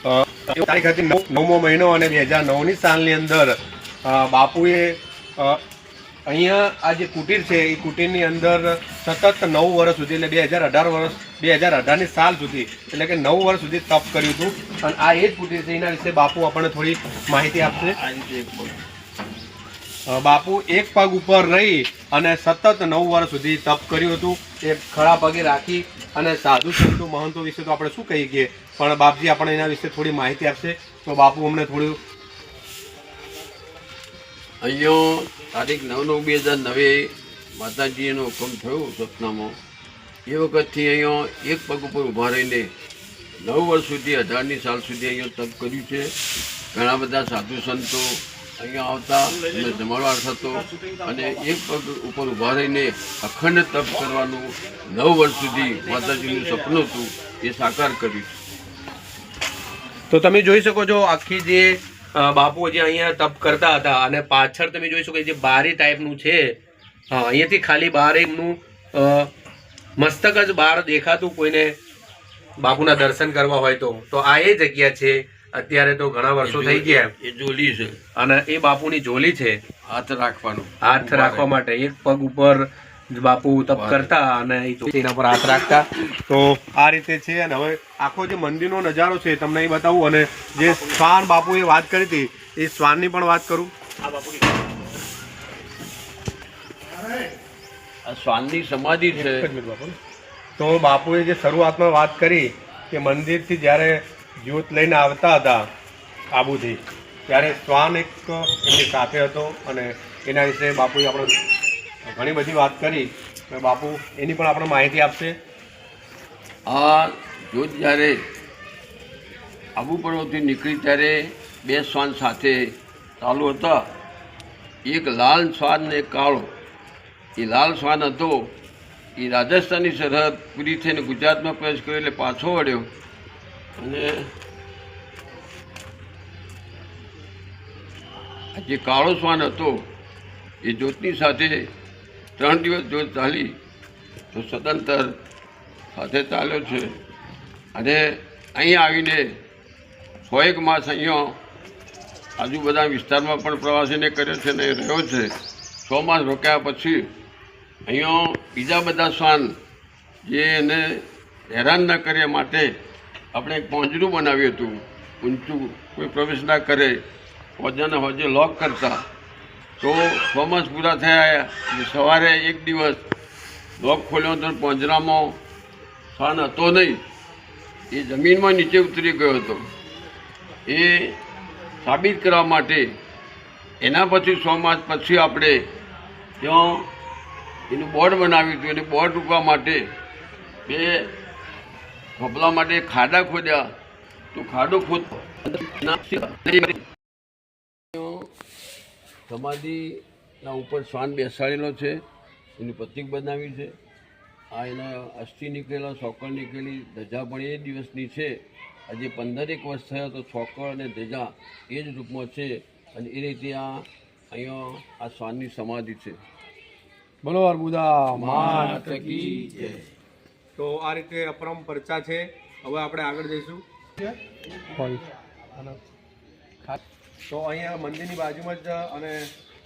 તારીખ હતી 9મો મહિનો અને 2009ની સાલની અંદર બાપુએ અહીંયા આ જે કુટીર છે એ કુટીરની અંદર સતત 9 વર્ષ સુધી એટલે 2018ની સાલ સુધી એટલે કે 9 વર્ષ સુધી તપ કર્યું હતું. અને આ એ જ કુટીર છે, એના વિશે બાપુ આપણને થોડી માહિતી આપશે. બાપુ એક પગ ઉપર રહી અને સતત 9 વર્ષ સુધી તપ કર્યું હતું. એ ખડા પગે રાખી અને સાધુ સંતો મહંતો વિશે તો આપણે શું કહી ગઈએ, પણ બાપજી આપણે એના વિશે થોડી માહિતી આપશે. તો બાપુ અમને થોડું. અહીંયા તારીખ 9/9/2009 માતાજીનો હુકમ થયો સપનામાં. એ વખતથી અહીંયા એક પગ ઉપર ઊભા રહીને 9 વર્ષ સુધી 18ની સાલ સુધી અહીંયા તપ કર્યું છે. ઘણા બધા સાધુ સંતો અહીંયા આવતા અને જમાડવાર થતો અને એક પગ ઉપર ઊભા રહીને અખંડ તપ કરવાનું 9 વર્ષ સુધી માતાજીનું સપનું હતું એ સાકાર કર્યું. તો તમે જોઈ શકો છો આખી જે બાપુ જે અહીંયા તપ કરતા હતા અને પાછળ તમે જોઈ શકો જે બારી ટાઈપનું છે. હા, અહીંયાથી ખાલી બહાર એમનું મસ્તક જ બહાર દેખાતું કોઈને બાપુના દર્શન કરવા હોય તો આ એ જગ્યા છે. અત્યારે તો ઘણા વર્ષો થઈ ગયા. એ જોલી છે અને એ બાપુની જોલી છે, હાથ રાખવાનું, હાથ રાખવા માટે. એક પગ ઉપર બાપુ તપ કરતા અને એના પર હાથ રાખતા. તો આ રીતે છે. અને હવે આખો જે મંદિરનો નજારો છે તમને એ બતાવું. અને જે શ્વાન બાપુએ વાત કરી હતી એ શ્વાનની પણ વાત કરું. આ શ્વાનની સમાધિ છે. તો બાપુએ જે શરૂઆતમાં વાત કરી કે મંદિરથી જ્યારે જ્યોત લઈને આવતા હતા આબુથી, ત્યારે શ્વાન એક એમની સાથે હતો અને એના વિશે બાપુએ આપણે ઘણી બધી વાત કરી. બાપુ એની પણ આપણે માહિતી આપશે. આ જ્યોત જ્યારે આબુ પર્વતથી નીકળી ત્યારે 2 શ્વાન સાથે ચાલુ હતા. એક લાલ શ્વાન ને એક કાળો. એ લાલ શ્વાન હતો એ રાજસ્થાનની સરહદ પૂરી થઈને ગુજરાતમાં પ્રવેશ કર્યો એટલે પાછો વળ્યો. અને જે કાળો શ્વાન હતો એ જ્યોતની સાથે 3 દિવસ જ્યોત ચાલી તો સદંતર સાથે ચાલ્યો છે. અને અહીંયા આવીને 100 માસ અહીંયા આજુબાજુ વિસ્તારમાં પણ પ્રવાસીને કર્યો છે અને રહ્યો છે. 100 માસ રોક્યા પછી અહીંયા બીજા બધા શ્વાન જે એને હેરાન ન કરે માટે આપણે એક પાંજરું બનાવ્યું હતું ઊંચું, કોઈ પ્રવેશ ના કરે. હોજાને હોજે લોક કરતા. તો 100 માસ પૂરા થયા એટલે સવારે એક દિવસ લોક ખોલ્યો તો પાંજરામાં શ્વાન હતો નહીં, એ જમીનમાં નીચે ઉતરી ગયો હતો. એ સાબિત કરવા માટે એના પછી 100 માસ પછી આપણે ત્યાં એનું બોર્ડ બનાવ્યું હતું. એને બોર્ડ રૂપવા માટે 2 ખોપલા માટે ખાડા ખોદ્યા. તો ખાડો ખોદ સમાધિના ઉપર શ્વાન બેસાડેલો છે, એનું પ્રતિક બનાવ્યું છે. આ એના અસ્થિ નીકળેલા, સોકળ નીકળેલી, ધજા પણ એ દિવસની છે. આજે 15 વર્ષ થયા તો સોકળ અને ધજા એ જ રૂપમાં છે. અને એ રીતે અહીંયા આ શ્વાનની સમાધિ છે. બોલો અર્બુદા માત કી જય. તો આ રીતે અપરંપરા છે. હવે આપણે આગળ જઈશું. તો અહીંયા મંદિરની બાજુમાં જ અને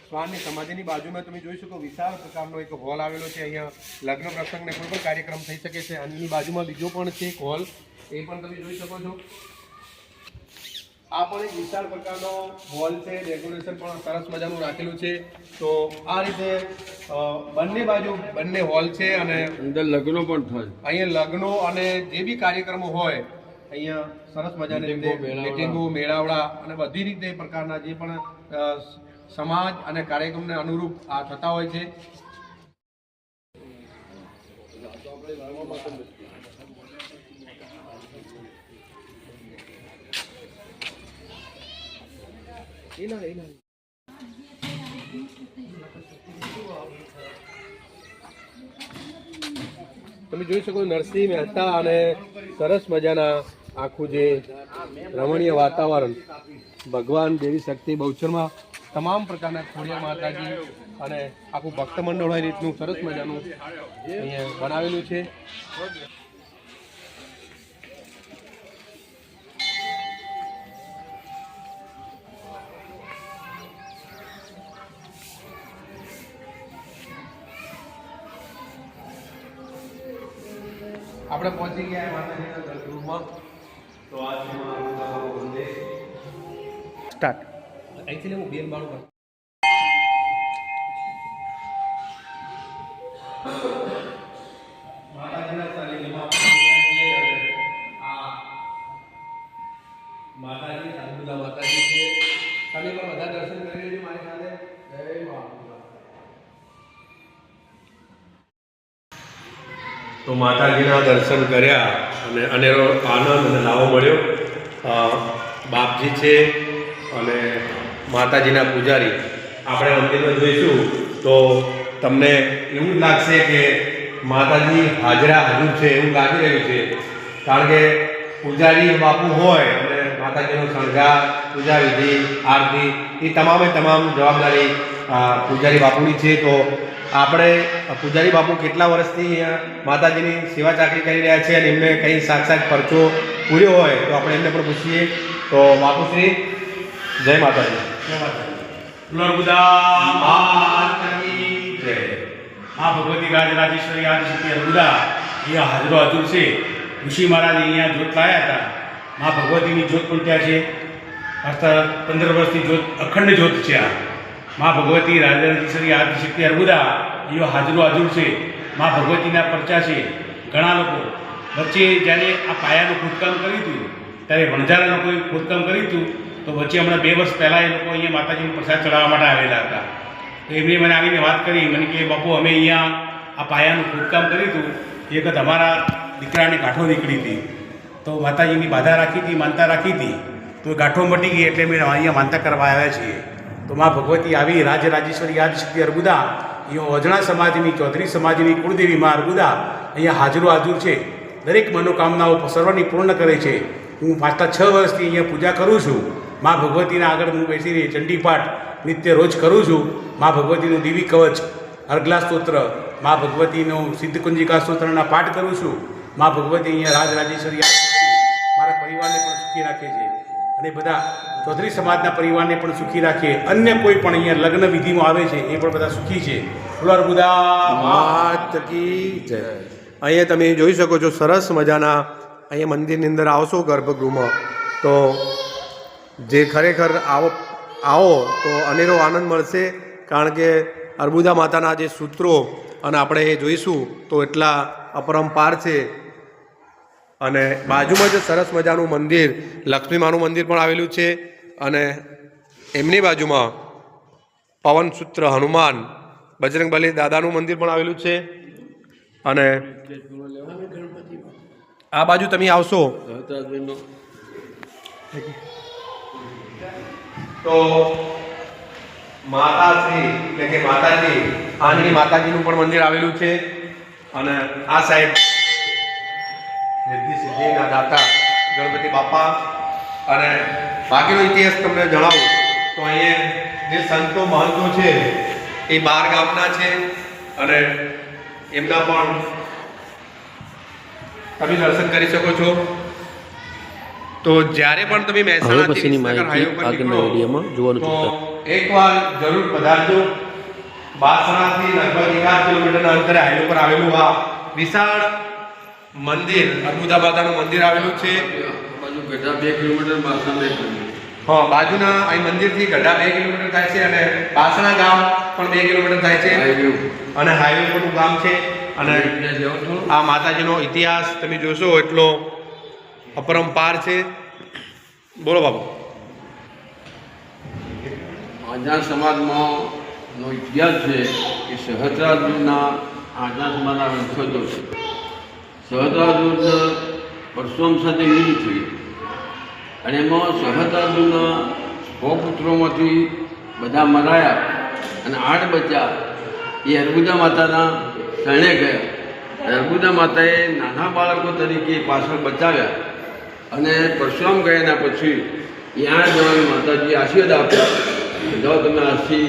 શ્વાનની સમાધિની બાજુમાં તમે જોઈ શકો વિશાળ પ્રકારનો એક હોલ આવેલો છે. અહીંયા લગ્ન પ્રસંગને કોઈ પણ કાર્યક્રમ થઈ શકે છે. આની બાજુમાં બીજો પણ છે એક હોલ, એ પણ તમે જોઈ શકો છો. આ પણ એક વિશાળ પ્રકારનો હોલ છે. ડેકોરેશન પણ સરસ મજાનું રાખેલું છે. તો આ રીતે બંને બાજુ બંને હોલ છે અને અંદર લગ્નો પણ થાય. અહીંયા લગ્નો અને જે બી કાર્યક્રમો હોય અહીંયા સરસ મજાની રીતે મીટિંગો, મેળાવડા અને બધી રીતે પ્રકારના જે પણ સમાજ અને કાર્યક્રમને અનુરૂપ આ થતા હોય છે. તમે જોઈ શકો નરસિંહ મહેતા અને સરસ મજાના આખું જે રમણીય વાતાવરણ, ભગવાન દેવી શક્તિ બહુચરમાં તમામ પ્રકારના ખોડિયાર માતાજી અને આખું ભક્ત મંડળ હોય રીતનું સરસ મજાનું અહીંયા બનાવેલું છે. આપણે પહોંચી ગયા માતાજીના ગર્ભગૃહમાં. તો આ છે માં અર્બુદામાનું મંદિર. સ્ટાર્ટ. અહીંથી હું બેન બાળું માતાજીના સાનિધ્યમાં આ માતાજી અર્બુદા માતાજી છે. તમે પણ બધા દર્શન કરી લેજો મારી સાથે. જય મા અર્બુદા. તો માતાજીના દર્શન કર્યા અને અનેરો આનંદ અને લાવો મળ્યો. બાપજી છે અને માતાજીના પૂજારી. આપણે મંદિરમાં જોઈશું તો તમને એવું જ લાગશે કે માતાજી હાજરા હાજર છે એવું લાગી રહ્યું છે. કારણ કે પૂજારી બાપુ હોય અને માતાજીનો શણગાર, પૂજા વિધિ, આરતી એ તમામે તમામ જવાબદારી પૂજારી બાપુની છે. તો આપણે પૂજારી બાપુ કેટલા વર્ષથી અહીંયા માતાજીની સેવા ચાકરી કરી રહ્યા છે અને એમને કંઈ સાક્ષાત પરચો પૂર્યો હોય તો આપણે એમને પણ પૂછીએ. તો બાપુશ્રી, જય માતાજી. અર્બુદા માતાની જય. આ ભગવતી રાજરાજેશ્વરી આદિશક્તિ અર્બુદા અહીંયા હાજરો હાજર છે. ઋષિ મહારાજ અહીંયા જોત લાયા હતા. મા ભગવતીની જોત પણ ત્યાં છે. અર્થાત 15 વર્ષથી જોત અખંડ જોત છે. આ મા ભગવતી રાજરાજેશ્વરી આદિશક્તિ અર્બુદા અહીંયા હાજરો હાજર છે. મા ભગવતીના પરચા છે. ઘણા લોકો વચ્ચે જ્યારે આ પાયાનું ખોદકામ કર્યું હતું ત્યારે વણઝારા લોકોએ ખોદકામ કર્યું હતું. તો વચ્ચે હમણાં 2 વર્ષ પહેલાં એ લોકો અહીંયા માતાજીનો પ્રસાદ ચડાવવા માટે આવેલા હતા. તો એમણે મને આવીને વાત કરી. મને કે બાપુ અમે અહીંયા આ પાયાનું ખોદકામ કર્યું હતું. એ વખત અમારા દીકરાની ગાંઠો નીકળી હતી. તો માતાજીની બાધા રાખી હતી, માનતા રાખી હતી. તો એ ગાંઠો મટી ગઈ એટલે અમે અહીંયા માનતા કરવા આવ્યા છીએ. તો મા ભગવતી આવી રાજરાજેશ્વરી આદિશક્તિ અર્બુદા અહીંયા ઓજણા સમાજની, ચૌધરી સમાજની કુળદેવી મા અર્બુદા અહીંયા હાજરો હાજર છે. દરેક મનોકામનાઓ સર્વની પૂર્ણ કરે છે. હું પાછલા 6 વર્ષથી અહીંયા પૂજા કરું છું. મા ભગવતીના આગળ હું બેસીને ચંડીપાઠ નિત્ય રોજ કરું છું. મા ભગવતીનું દિવી કવચ, અર્ગલા સ્તોત્ર, મા ભગવતીનું સિદ્ધકુંજિકા સ્તોત્રના પાઠ કરું છું. મા ભગવતી અહીંયા રાજરાજેશ્વરી મારા પરિવારને પણ સુખી રાખે છે અને બધા ચૌધરી સમાજના પરિવારને પણ સુખી રાખે. અન્ય કોઈ પણ અહીંયા લગ્ન વિધિમાં આવે છે એ પણ બધા સુખી છે. અર્બુદા માત કી જય. અહીંયા તમે જોઈ શકો છો સરસ મજાના અહીંયા મંદિરની અંદર આવશો ગર્ભગૃહમાં તો જે ખરેખર આવો તો અનેરો આનંદ મળશે. કારણ કે અર્બુદા માતાના જે સૂત્રો અને આપણે એ જોઈશું તો એટલા અપરંપાર છે. અને બાજુમાં જ સરસ મજાનું મંદિર, લક્ષ્મી માનું મંદિર પણ આવેલું છે. અને એમની બાજુમાં પવનસૂત્ર હનુમાન, બજરંગબલી દાદાનું મંદિર પણ આવેલું છે. અને આ બાજુ તમે આવશો તો માતાશ્રી એટલે કે માતાજી, આંગણી માતાજીનું પણ મંદિર આવેલું છે. અને આ સાઈડ રિદ્ધિ સિદ્ધિના દાતા ગણપતિ બાપા. અને બાકીનો ઇતિહાસ તમને જણાવું તો અહીંયા જે સંતો મહંતો છે એ 12 ગામના છે અને એમના પણ તમે દર્શન કરી શકો છો. તો જ્યારે પણ તમે મહેસાણાથી વિસનગર હાઈવે પર નીકળો તો એકવાર જરૂર પધારજો. બાસણાથી લગભગ 1 કિલોમીટરના અંતરે હાઈવે પર આવેલું આ વિશાળ મંદિર, અર્બુદા માતાનું મંદિર આવેલું છે. બાજુ ગઢા 2 કિલોમીટર, બાસણા 2 કિલોમીટર. હા, બાજુના અહીં મંદિરથી ગઢા 2 કિલોમીટર થાય છે અને બાસણા ગામ પણ 2 કિલોમીટર થાય છે અને હાઈવે પરનું ગામ છે. અને આ માતાજીનો ઇતિહાસ તમે જોશો એટલો અપરંપાર છે. બોલો બાબુ. આજા સમાજમાં નો ઇતિહાસ છે કે સહસ્ત્રાર્જુનના આજા સમાજના વંશજો છે. સહસ્ત્રાર્જુન પરશુરામ સાથે યુદ્ધ થયું અને એમાં સહસ્ત્રાર્જુનના 100 પુત્રોમાંથી બધા મરાયા અને 8 બચ્યા. એ અર્બુદા માતાના શરણે ગયા. અર્બુદા માતાએ નાના બાળકો તરીકે પાછળ બચાવ્યા અને પરશુરામ ગયાના પછી ત્યાં જવાની માતાજી આશીર્વાદ આપ્યા. જો તમે આશી